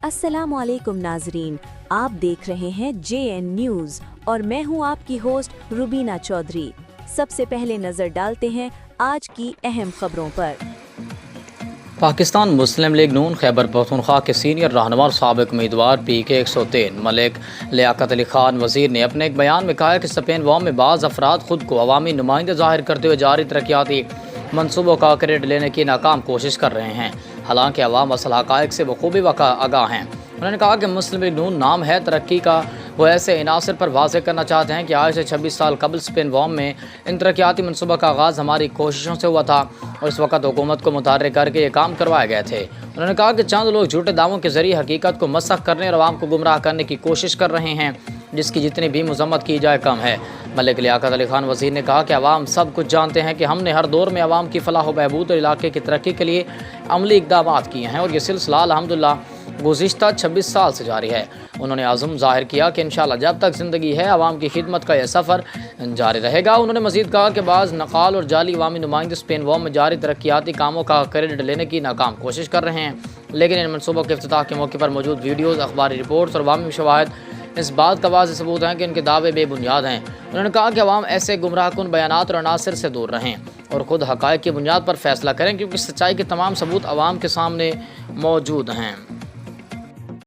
अस्सलाम वालेकुम नाजरीन, आप देख रहे हैं JN न्यूज़ और मैं हूं आपकी होस्ट रुबीना चौधरी। सबसे पहले नजर डालते हैं आज की अहम खबरों पर। पाकिस्तान मुस्लिम लीग नून खैबर पख्तूनख्वा के सीनियर रहनुमा और साबिक उम्मीदवार PK 103 मलिक लियाकत अली खान वजीर ने अपने एक बयान में कहा है कि स्पेन वॉम में बाज़ अफराद खुद को अवामी नुमाइंदे जाहिर करते हुए जारी तरक्याती मनसूबों का क्रेडिट लेने की नाकाम कोशिश कर रहे हैं, हालांकि अवाम असल हक़ाइक़ से बखूबी आगाह हैं। उन्होंने कहा कि मुस्लिम लीग नून नाम है तरक्की का, वो ऐसे इनासर पर वाज़ेह करना चाहते हैं कि आज से 26 साल कबल स्पेन वॉम में इन तरक्याती मनसूबा का आगाज़ हमारी कोशिशों से हुआ था और इस वक्त हुकूमत को मुतार्रिक करके ये काम करवाए गए थे। उन्होंने कहा कि चंद लोग झूठे दावों के ज़रिए हकीकत को मसख करने और आवाम को गुमराह करने की कोशिश कर रहे हैं, जिसकी जितनी भी मजम्मत की जाए कम है। मलिक लियाकत अली खान वज़ीर ने कहा कि अवाम सब कुछ जानते हैं कि हमने हर दौर में अवाम की फलाह व बहबूद और इलाके की तरक्की के लिए अमली इक़दाम किए हैं और ये सिलसिला अल्हम्दुलिल्लाह गुज़िश्ता 26 साल से जारी है। उन्होंने आज़म ज़ाहिर किया कि इंशाअल्लाह जब तक ज़िंदगी है अवाम की खिदमत का यह सफ़र जारी रहेगा। उन्होंने मज़ीद कहा कि बाज़ नक़ाल और जाली अवामी नुमाइंदे स्पेन वॉम में जारी तरक्याती कामों का क्रेडिट लेने की नाकाम कोशिश कर रहे हैं, लेकिन इन मनसूबों के इफ्तिताह के मौके पर मौजूद वीडियोज़, अखबारी रिपोर्ट्स और अवामी शवाहिद इस बात का वाज़ेह सबूत हैं कि इनके दावे बेबुनियाद हैं। उन्होंने कहा कि अवाम ऐसे गुमराहकुन बयानात और अनासर से दूर रहें और ख़ुद हक़ाइक़ की बुनियाद पर फ़ैसला करें, क्योंकि सच्चाई के तमाम सबूत अवाम के सामने मौजूद हैं।